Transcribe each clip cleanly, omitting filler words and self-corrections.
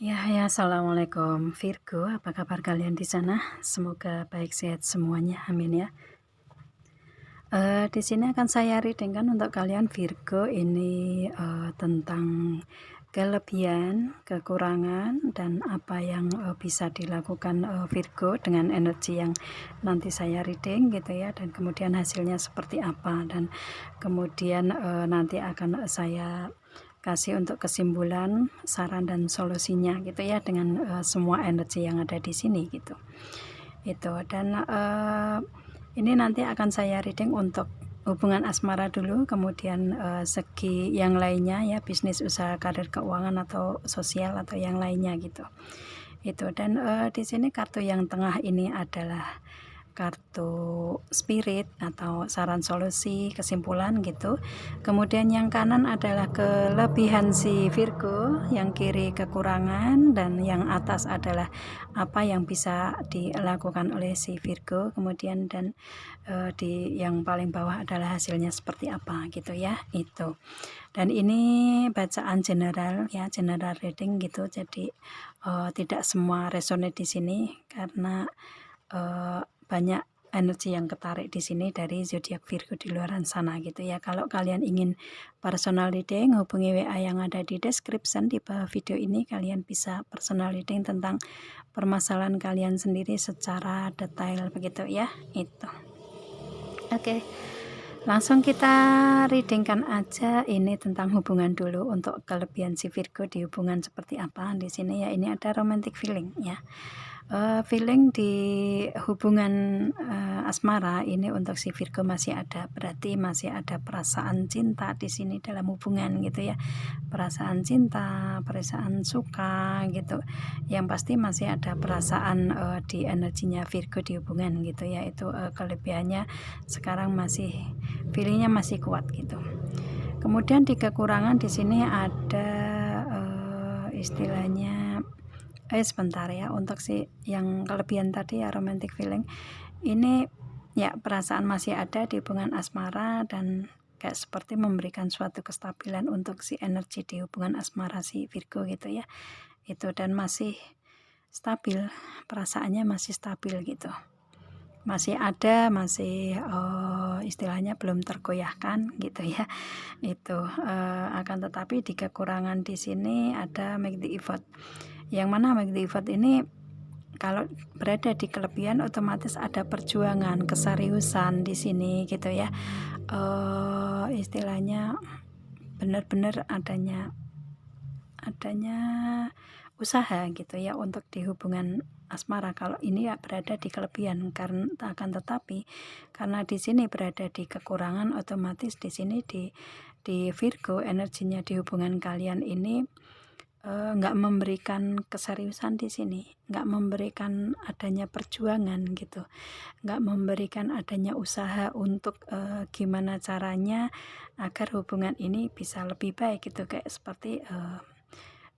Ya, assalamualaikum Virgo, apa kabar kalian di sana? Semoga baik sehat semuanya, amin ya. Di sini akan saya readingkan untuk kalian Virgo ini tentang kelebihan, kekurangan, dan apa yang bisa dilakukan Virgo dengan energi yang nanti saya reading gitu ya, dan kemudian hasilnya seperti apa, dan kemudian nanti akan saya kasih untuk kesimpulan, saran dan solusinya gitu ya, dengan semua energi yang ada di sini gitu. Dan ini nanti akan saya reading untuk hubungan asmara dulu, kemudian segi yang lainnya ya, bisnis, usaha, karir, keuangan atau sosial atau yang lainnya gitu. Dan di sini kartu yang tengah ini adalah kartu spirit atau saran solusi kesimpulan gitu. Kemudian yang kanan adalah kelebihan si Virgo, yang kiri kekurangan, dan yang atas adalah apa yang bisa dilakukan oleh si Virgo. Kemudian dan di yang paling bawah adalah hasilnya seperti apa gitu ya. Dan ini bacaan general ya, general reading gitu. Jadi tidak semua resonate di sini karena banyak energi yang ketarik di sini dari zodiak Virgo di luar sana gitu ya. Kalau kalian ingin personal reading, hubungi WA yang ada di description di bawah video ini. Kalian bisa personal reading tentang permasalahan kalian sendiri secara detail begitu ya. Oke. Langsung kita readingkan aja ini tentang hubungan dulu. Untuk kelebihan si Virgo di hubungan seperti apa di sini ya. Ini ada romantic feeling ya. Feeling di hubungan asmara ini untuk si Virgo masih ada, berarti masih ada perasaan cinta di sini dalam hubungan gitu ya. Perasaan cinta, perasaan suka gitu. Yang pasti masih ada perasaan di energinya Virgo di hubungan gitu ya. Itu kelebihannya sekarang masih feelingnya masih kuat gitu. Kemudian di kekurangan di sini ada istilahnya sebentar ya, untuk si yang kelebihan tadi ya, romantic feeling ini ya, perasaan masih ada di hubungan asmara dan kayak seperti memberikan suatu kestabilan untuk si energi di hubungan asmara si Virgo gitu ya. Dan masih stabil, perasaannya masih stabil gitu, masih ada, masih istilahnya belum tergoyahkan gitu ya. Akan tetapi di kekurangan di sini ada make the effort, yang mana make the effort ini kalau berada di kelebihan otomatis ada perjuangan, keseriusan di sini gitu ya. Istilahnya benar-benar adanya usaha gitu ya untuk di hubungan asmara. Kalau ini ya berada di kelebihan, karena akan tetapi karena di sini berada di kekurangan, otomatis di sini di Virgo energinya di hubungan kalian ini nggak memberikan keseriusan di sini, nggak memberikan adanya perjuangan gitu, nggak memberikan adanya usaha untuk gimana caranya agar hubungan ini bisa lebih baik gitu. Kayak seperti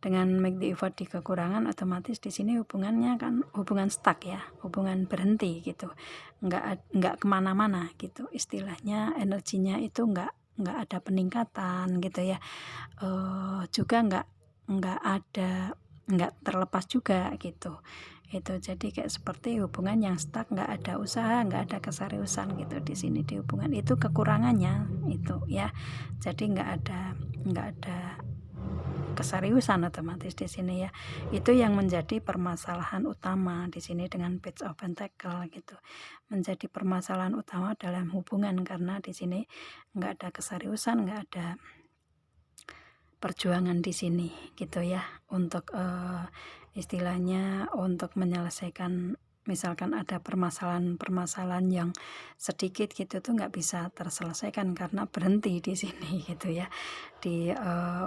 dengan make the effort di kekurangan, otomatis di sini hubungannya kan hubungan stuck ya, hubungan berhenti gitu, nggak kemana-mana gitu. Istilahnya energinya itu nggak ada peningkatan gitu ya. Juga nggak terlepas juga gitu. Jadi kayak seperti hubungan yang stuck, nggak ada usaha, nggak ada keseriusan gitu di sini di hubungan. Itu kekurangannya itu ya. Jadi nggak ada keseriusan otomatis di sini ya. Itu yang menjadi permasalahan utama di sini dengan Page of Pentacle gitu. Menjadi permasalahan utama dalam hubungan karena di sini nggak ada keseriusan, nggak ada perjuangan di sini gitu ya, untuk istilahnya untuk menyelesaikan, misalkan ada permasalahan yang sedikit gitu tuh nggak bisa terselesaikan karena berhenti di sini gitu ya, di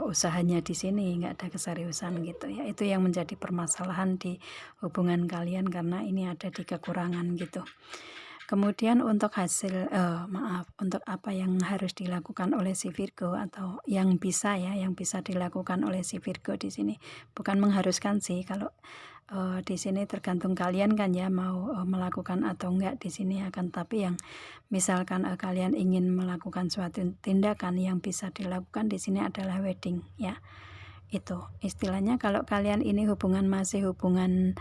usahanya di sini nggak ada keseriusan gitu ya. Itu yang menjadi permasalahan di hubungan kalian karena ini ada di kekurangan gitu. Kemudian untuk hasil untuk apa yang harus dilakukan oleh si Virgo atau yang bisa dilakukan oleh si Virgo di sini, bukan mengharuskan sih, kalau di sini tergantung kalian kan ya, mau melakukan atau enggak di sini. Akan tapi yang misalkan kalian ingin melakukan suatu tindakan yang bisa dilakukan di sini adalah wedding ya. Itu istilahnya kalau kalian ini hubungan masih hubungan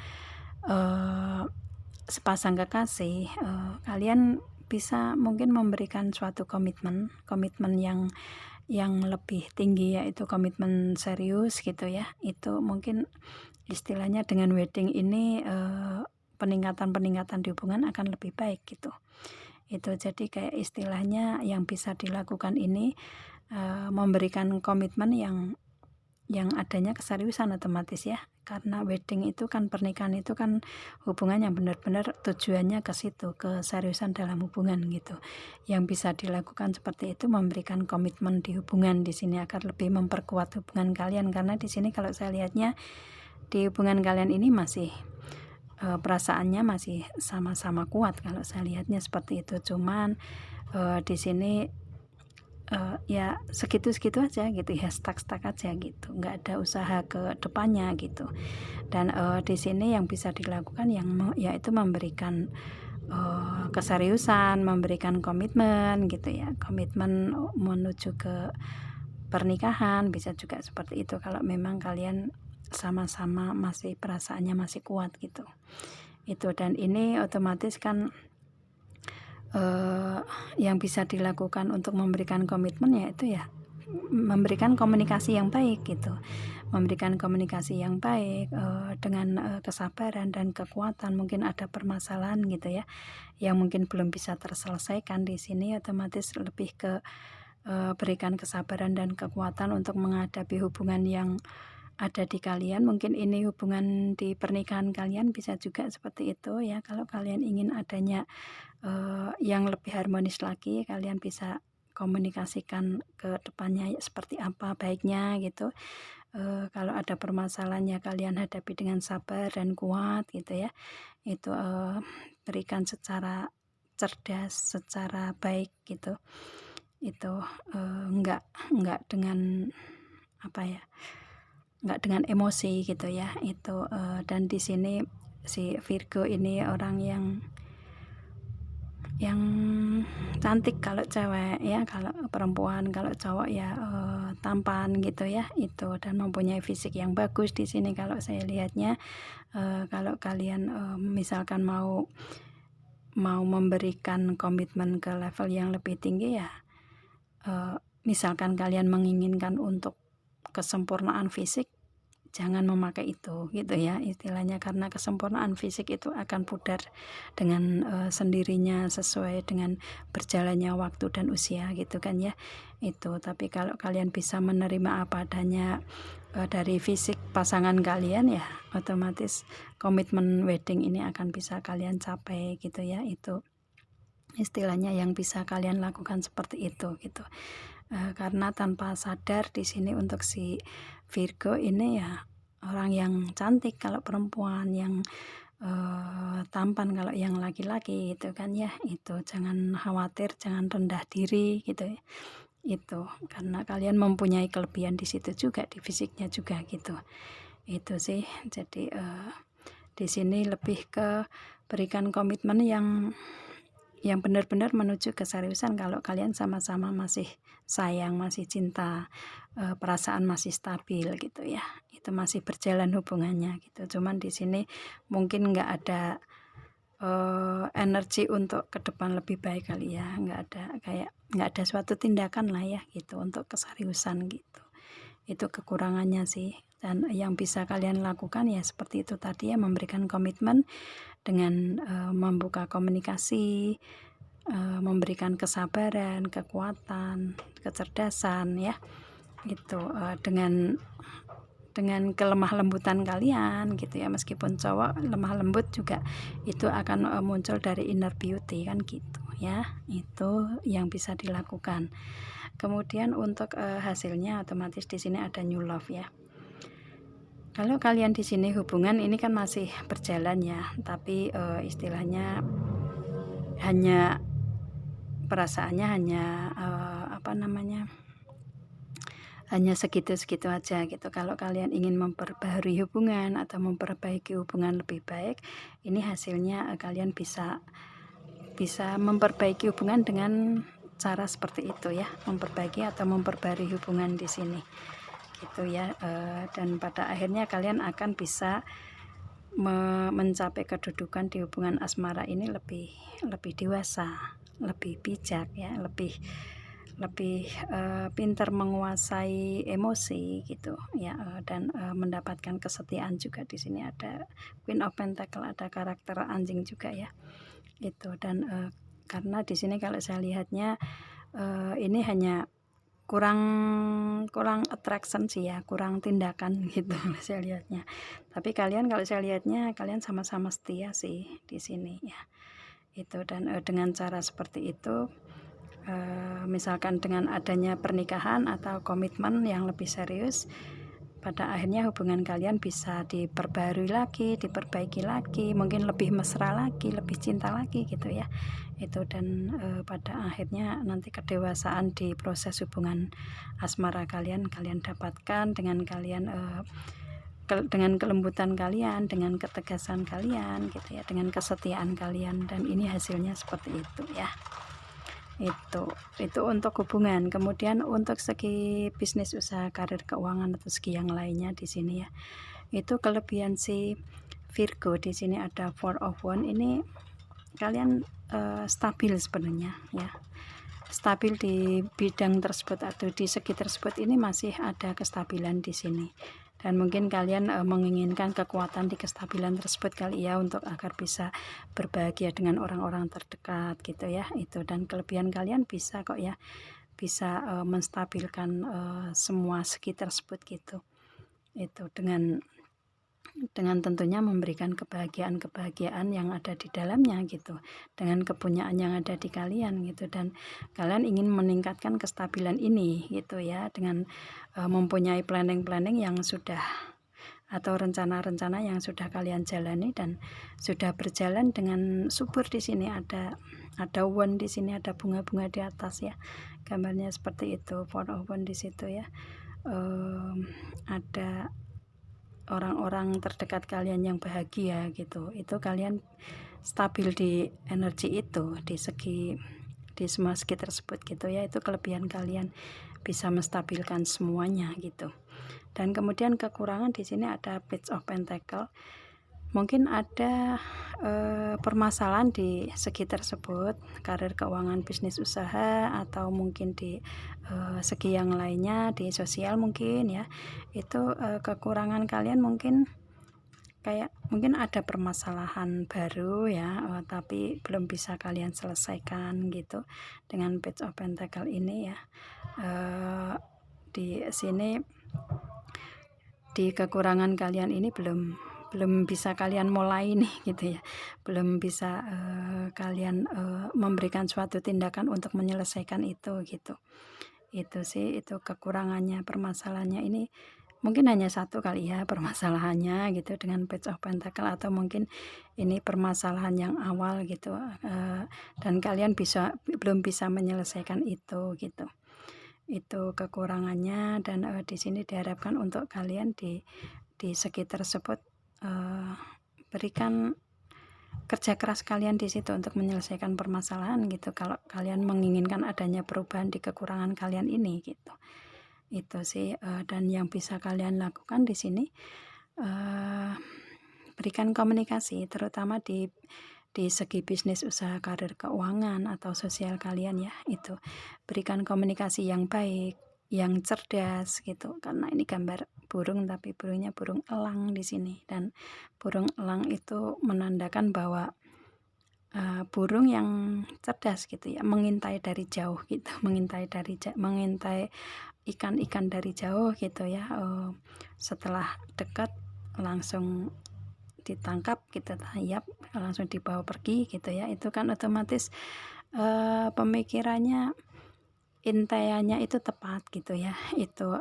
sepasang kekasih, kalian bisa mungkin memberikan suatu komitmen yang lebih tinggi, yaitu komitmen serius gitu ya. Itu mungkin istilahnya dengan wedding ini peningkatan-peningkatan di hubungan akan lebih baik gitu. Itu jadi kayak istilahnya yang bisa dilakukan ini memberikan komitmen yang adanya keseriusan otomatis ya, karena wedding itu kan, pernikahan itu kan hubungan yang benar-benar tujuannya ke situ, keseriusan dalam hubungan gitu. Yang bisa dilakukan seperti itu memberikan komitmen di hubungan di sini agar lebih memperkuat hubungan kalian, karena di sini kalau saya lihatnya di hubungan kalian ini masih perasaannya masih sama-sama kuat kalau saya lihatnya seperti itu. Cuman di sini ya segitu-segitu aja gitu ya, stuck aja gitu, nggak ada usaha ke depannya gitu. Dan di sini yang bisa dilakukan yaitu memberikan keseriusan, memberikan komitmen gitu ya, komitmen menuju ke pernikahan, bisa juga seperti itu kalau memang kalian sama-sama masih perasaannya masih kuat gitu. Itu, dan ini otomatis kan yang bisa dilakukan untuk memberikan komitmen yaitu ya memberikan komunikasi yang baik gitu, memberikan komunikasi yang baik dengan kesabaran dan kekuatan. Mungkin ada permasalahan gitu ya yang mungkin belum bisa terselesaikan di sini, otomatis lebih ke berikan kesabaran dan kekuatan untuk menghadapi hubungan yang ada di kalian. Mungkin ini hubungan di pernikahan kalian bisa juga seperti itu ya. Kalau kalian ingin adanya yang lebih harmonis lagi, kalian bisa komunikasikan ke depannya seperti apa baiknya gitu. Kalau ada permasalahan ya kalian hadapi dengan sabar dan kuat gitu ya. Itu berikan secara cerdas, secara baik gitu. Itu enggak dengan apa ya, enggak dengan emosi gitu ya. Itu dan di sini si Virgo ini orang yang cantik kalau cewek ya, kalau perempuan, kalau cowok ya tampan gitu ya. Itu, dan mempunyai fisik yang bagus di sini kalau saya lihatnya. Kalau kalian misalkan mau memberikan komitmen ke level yang lebih tinggi ya, misalkan kalian menginginkan untuk kesempurnaan fisik, jangan memakai itu gitu ya istilahnya, karena kesempurnaan fisik itu akan pudar dengan sendirinya sesuai dengan berjalannya waktu dan usia gitu kan ya. Itu, tapi kalau kalian bisa menerima apa adanya dari fisik pasangan kalian ya, otomatis komitmen wedding ini akan bisa kalian capai gitu ya. Itu istilahnya yang bisa kalian lakukan seperti itu gitu. Karena tanpa sadar di sini untuk si Virgo ini ya orang yang cantik kalau perempuan, yang tampan kalau yang laki-laki gitu kan ya. Itu jangan khawatir, jangan rendah diri gitu ya. Itu karena kalian mempunyai kelebihan di situ juga, di fisiknya juga gitu. Itu sih. Jadi di sini lebih ke berikan komitmen yang benar-benar menuju keseriusan. Kalau kalian sama-sama masih sayang, masih cinta, perasaan masih stabil gitu ya, itu masih berjalan hubungannya gitu. Cuman di sini mungkin nggak ada energi untuk ke depan lebih baik kali ya, nggak ada suatu tindakan lah ya gitu untuk keseriusan gitu. Itu kekurangannya sih. Dan yang bisa kalian lakukan ya seperti itu tadi ya, memberikan komitmen dengan membuka komunikasi, memberikan kesabaran, kekuatan, kecerdasan ya. Itu dengan kelemah lembutan kalian gitu ya. Meskipun cowok lemah lembut juga itu akan muncul dari inner beauty kan gitu ya. Itu yang bisa dilakukan. Kemudian untuk hasilnya otomatis di sini ada new love ya. Kalau kalian di sini hubungan ini kan masih berjalan ya, tapi istilahnya hanya perasaannya hanya segitu-segitu aja gitu. Kalau kalian ingin memperbaharui hubungan atau memperbaiki hubungan lebih baik, ini hasilnya kalian bisa memperbaiki hubungan dengan cara seperti itu ya, memperbaiki atau memperbaharui hubungan di sini. gitu ya. Dan pada akhirnya kalian akan bisa mencapai kedudukan di hubungan asmara ini lebih dewasa, lebih bijak ya, lebih pintar menguasai emosi gitu ya. Dan mendapatkan kesetiaan juga. Di sini ada Queen of Pentacle, ada karakter anjing juga ya itu. Dan karena di sini kalau saya lihatnya ini hanya kurang attraction sih ya, kurang tindakan gitu saya lihatnya. Tapi kalian, kalau saya lihatnya kalian sama-sama setia sih di sini ya itu. Dan dengan cara seperti itu, misalkan dengan adanya pernikahan atau komitmen yang lebih serius, pada akhirnya hubungan kalian bisa diperbarui lagi, diperbaiki lagi, mungkin lebih mesra lagi, lebih cinta lagi gitu ya itu. Dan pada akhirnya nanti kedewasaan di proses hubungan asmara kalian dapatkan dengan kalian dengan kelembutan kalian, dengan ketegasan kalian gitu ya, dengan kesetiaan kalian. Dan ini hasilnya seperti itu ya. Itu untuk hubungan. Kemudian untuk segi bisnis, usaha, karir, keuangan atau segi yang lainnya di sini ya, itu kelebihan si Virgo di sini ada Four of Wands. Ini kalian stabil sebenarnya ya, stabil di bidang tersebut atau di segi tersebut. Ini masih ada kestabilan di sini. Dan mungkin kalian menginginkan kekuatan di kestabilan tersebut kali ya, untuk agar bisa berbahagia dengan orang-orang terdekat gitu ya itu. Dan kelebihan kalian bisa kok ya, bisa menstabilkan semua segi tersebut gitu itu, dengan tentunya memberikan kebahagiaan yang ada di dalamnya gitu, dengan kepunyaan yang ada di kalian gitu. Dan kalian ingin meningkatkan kestabilan ini gitu ya, dengan mempunyai planning yang sudah, atau rencana-rencana yang sudah kalian jalani dan sudah berjalan dengan subur. Di sini ada wand, di sini ada bunga-bunga di atas ya, gambarnya seperti itu. Four of Wands di situ ya. Ada orang-orang terdekat kalian yang bahagia gitu. Itu kalian stabil di energi itu, di semua segi tersebut gitu ya. Itu kelebihan kalian, bisa menstabilkan semuanya gitu. Dan kemudian kekurangan di sini ada Page of Pentacle. Mungkin ada permasalahan di segi tersebut, karir, keuangan, bisnis, usaha, atau mungkin di segi yang lainnya, di sosial mungkin ya. Itu kekurangan kalian mungkin mungkin ada permasalahan baru ya, tapi belum bisa kalian selesaikan gitu dengan Page of Pentacle ini ya. Di sini, di kekurangan kalian ini belum bisa kalian mulai nih gitu ya, belum bisa kalian memberikan suatu tindakan untuk menyelesaikan itu gitu. Itu sih, itu kekurangannya, permasalahannya ini mungkin hanya satu kali ya permasalahannya gitu dengan Page of Pentacle, atau mungkin ini permasalahan yang awal gitu, dan kalian belum bisa menyelesaikan itu gitu. Itu kekurangannya. Dan di sini diharapkan untuk kalian di segi tersebut berikan kerja keras kalian di situ untuk menyelesaikan permasalahan gitu, kalau kalian menginginkan adanya perubahan di kekurangan kalian ini gitu. Itu sih. Dan yang bisa kalian lakukan di sini, berikan komunikasi, terutama di segi bisnis, usaha, karir, keuangan atau sosial kalian ya. Itu berikan komunikasi yang baik, yang cerdas gitu, karena ini gambar burung, tapi burungnya burung elang di sini. Dan burung elang itu menandakan bahwa burung yang cerdas gitu ya, mengintai dari jauh gitu, mengintai ikan-ikan dari jauh gitu ya. Setelah dekat langsung ditangkap gitu, tayap langsung dibawa pergi gitu ya. Itu kan otomatis pemikirannya, intaiannya itu tepat gitu ya. Itu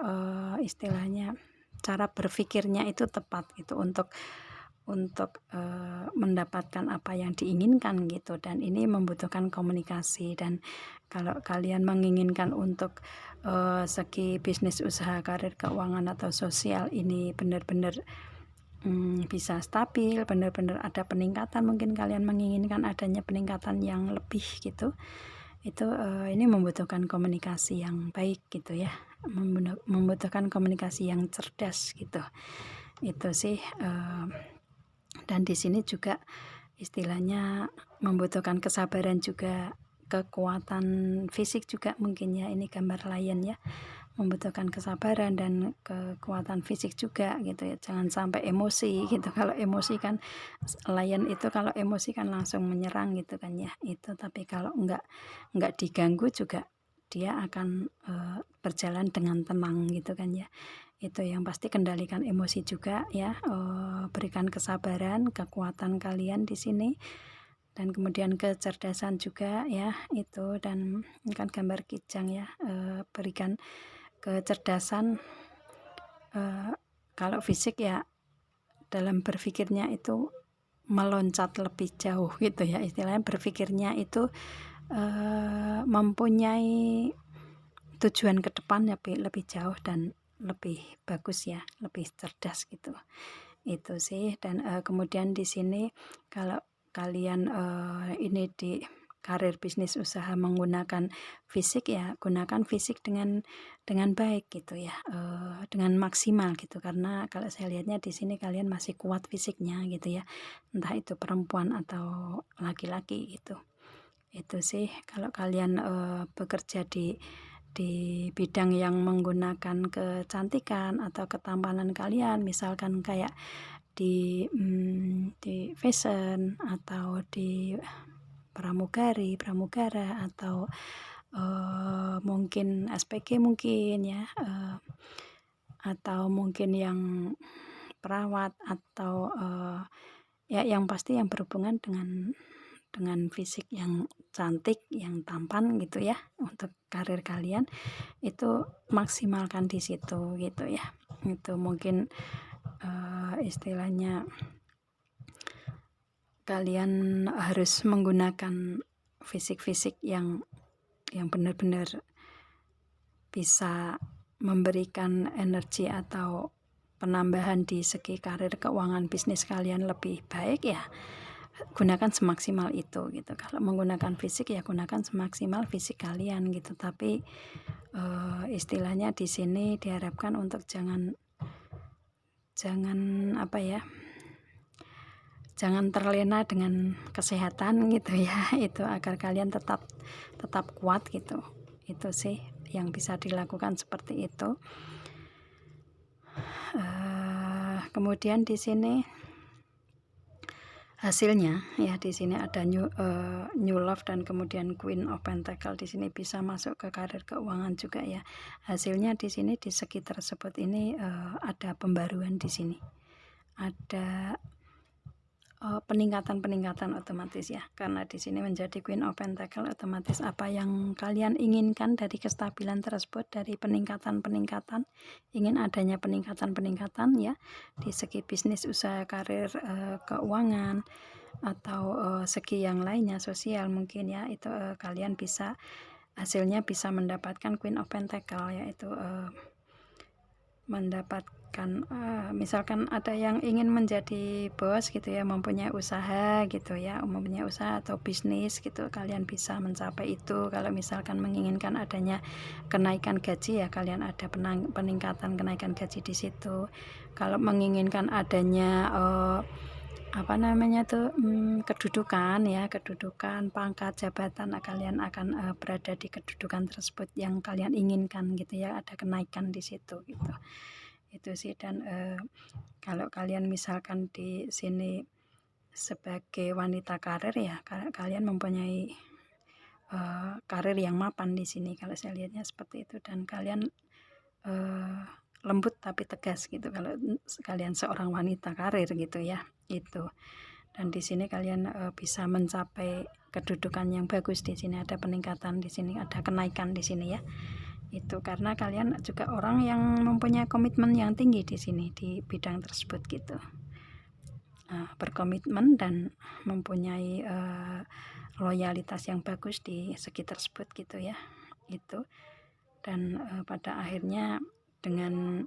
istilahnya cara berpikirnya itu tepat gitu, untuk mendapatkan apa yang diinginkan gitu. Dan ini membutuhkan komunikasi. Dan kalau kalian menginginkan untuk segi bisnis, usaha, karir, keuangan atau sosial ini benar-benar bisa stabil, benar-benar ada peningkatan, mungkin kalian menginginkan adanya peningkatan yang lebih gitu, itu ini membutuhkan komunikasi yang baik gitu ya, membutuhkan komunikasi yang cerdas gitu. Itu sih dan di sini juga istilahnya membutuhkan kesabaran juga, kekuatan fisik juga mungkin ya, ini gambar lion ya, membutuhkan kesabaran dan kekuatan fisik juga gitu ya, jangan sampai emosi gitu. Kalau emosi kan lion itu kalau emosi kan langsung menyerang gitu kan ya, itu tapi kalau enggak diganggu juga dia akan berjalan dengan tenang gitu kan ya. Itu yang pasti kendalikan emosi juga ya, berikan kesabaran, kekuatan kalian di sini, dan kemudian kecerdasan juga ya itu, dan ini kan gambar kijang ya, berikan kecerdasan. Kalau fisik ya dalam berpikirnya itu meloncat lebih jauh gitu ya, istilahnya berpikirnya itu mempunyai tujuan ke depan lebih jauh dan lebih bagus ya, lebih cerdas gitu. Itu sih. Dan kemudian di sini kalau kalian ini di karir bisnis usaha menggunakan fisik ya, gunakan fisik dengan baik gitu ya, dengan maksimal gitu, karena kalau saya lihatnya di sini kalian masih kuat fisiknya gitu ya, entah itu perempuan atau laki-laki gitu. Itu sih kalau kalian bekerja di bidang yang menggunakan kecantikan atau ketampanan kalian, misalkan kayak di fashion atau di pramugara atau mungkin SPG mungkin ya, atau mungkin yang perawat atau ya yang pasti yang berhubungan dengan fisik yang cantik, yang tampan gitu ya, untuk karir kalian itu maksimalkan di situ gitu ya. Itu mungkin istilahnya kalian harus menggunakan fisik-fisik yang benar-benar bisa memberikan energi atau penambahan di segi karir keuangan bisnis kalian lebih baik ya, gunakan semaksimal itu gitu. Kalau menggunakan fisik ya gunakan semaksimal fisik kalian gitu, tapi istilahnya di sini diharapkan untuk jangan apa ya, jangan terlena dengan kesehatan gitu ya, itu agar kalian tetap kuat gitu. Itu sih yang bisa dilakukan seperti itu. Kemudian di sini hasilnya ya, di sini ada new love dan kemudian Queen of Pentacle, di sini bisa masuk ke karir keuangan juga ya. Hasilnya di sini di segi tersebut ini ada pembaruan di sini, ada peningkatan otomatis ya, karena di sini menjadi Queen of Pentacle, otomatis apa yang kalian inginkan dari kestabilan tersebut, dari peningkatan ingin adanya peningkatan ya di segi bisnis, usaha, karir, keuangan, atau segi yang lainnya, sosial mungkin ya, itu kalian bisa hasilnya bisa mendapatkan Queen of Pentacle, yaitu mendapatkan misalkan ada yang ingin menjadi bos gitu ya, mempunyai usaha gitu ya, mempunyai usaha atau bisnis gitu, kalian bisa mencapai itu. Kalau misalkan menginginkan adanya kenaikan gaji ya, kalian ada peningkatan kenaikan gaji di situ. Kalau menginginkan adanya kedudukan ya, kedudukan, pangkat, jabatan, kalian akan berada di kedudukan tersebut yang kalian inginkan gitu ya, ada kenaikan di situ gitu. Itu sih. Dan kalau kalian misalkan di sini sebagai wanita karir ya, kalian mempunyai karir yang mapan di sini kalau saya lihatnya seperti itu, dan kalian lembut tapi tegas gitu kalau kalian seorang wanita karir gitu ya, itu. Dan di sini kalian bisa mencapai kedudukan yang bagus, di sini ada peningkatan, di sini ada kenaikan di sini ya. Itu karena kalian juga orang yang mempunyai komitmen yang tinggi di sini di bidang tersebut gitu. Berkomitmen dan mempunyai loyalitas yang bagus di segi tersebut gitu ya. Itu. Dan pada akhirnya dengan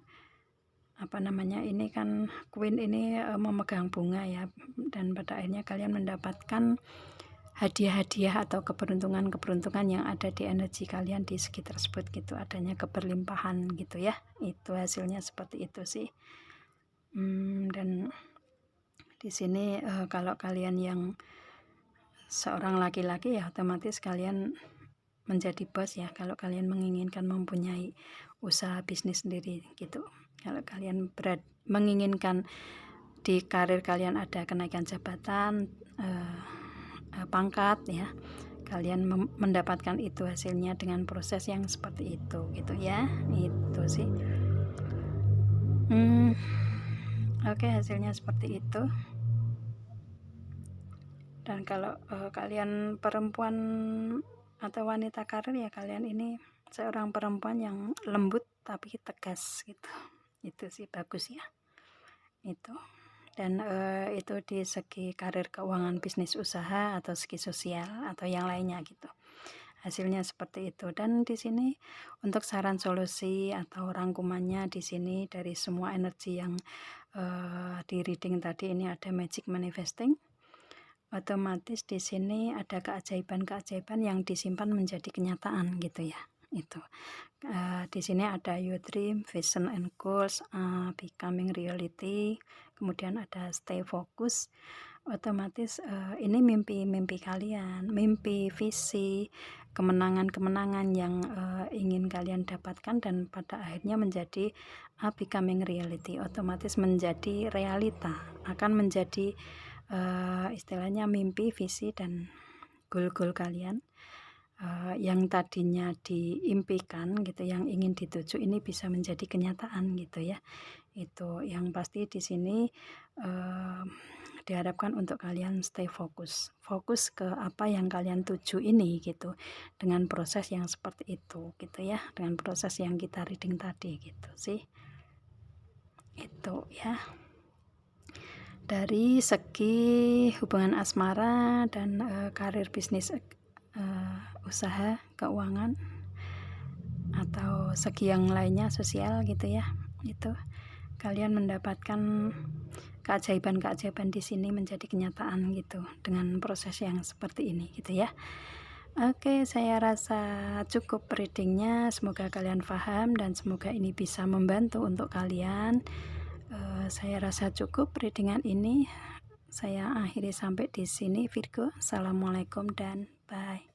ini kan Queen ini memegang bunga ya, dan pada akhirnya kalian mendapatkan hadiah-hadiah atau keberuntungan-keberuntungan yang ada di energi kalian di segi tersebut gitu, adanya keberlimpahan gitu ya. Itu hasilnya seperti itu sih. Dan di sini kalau kalian yang seorang laki-laki ya otomatis kalian menjadi bos ya, kalau kalian menginginkan mempunyai usaha bisnis sendiri gitu. Kalau kalian menginginkan di karir kalian ada kenaikan jabatan, pangkat ya, kalian mendapatkan itu hasilnya dengan proses yang seperti itu gitu ya. Itu sih. Oke, hasilnya seperti itu. Dan kalau kalian perempuan atau wanita karir ya, kalian ini seorang perempuan yang lembut tapi tegas gitu. Itu sih bagus ya. Itu. Dan itu di segi karir, keuangan, bisnis usaha, atau segi sosial atau yang lainnya gitu. Hasilnya seperti itu. Dan di sini untuk saran solusi atau rangkumannya di sini dari semua energi yang di reading tadi ini ada magic manifesting. Otomatis di sini ada keajaiban-keajaiban yang disimpan menjadi kenyataan gitu ya. Itu di sini ada your dream, vision and goals becoming reality. Kemudian ada stay focus. Otomatis ini mimpi-mimpi kalian, mimpi, visi, kemenangan-kemenangan yang ingin kalian dapatkan dan pada akhirnya menjadi becoming reality. Otomatis menjadi realita, akan menjadi istilahnya mimpi, visi dan goal-goal kalian yang tadinya diimpikan gitu, yang ingin dituju ini bisa menjadi kenyataan gitu ya. Itu yang pasti di sini diharapkan untuk kalian stay fokus ke apa yang kalian tuju ini gitu, dengan proses yang seperti itu gitu ya, dengan proses yang kita reading tadi gitu sih. Itu ya. Dari segi hubungan asmara dan karir, bisnis, usaha, keuangan, atau segi yang lainnya sosial gitu ya, itu kalian mendapatkan keajaiban-keajaiban di sini menjadi kenyataan gitu dengan proses yang seperti ini gitu ya. Oke, saya rasa cukup readingnya, semoga kalian paham dan semoga ini bisa membantu untuk kalian. Saya rasa cukup readingan ini. Saya akhiri sampai di sini Virgo. Assalamualaikum dan bye.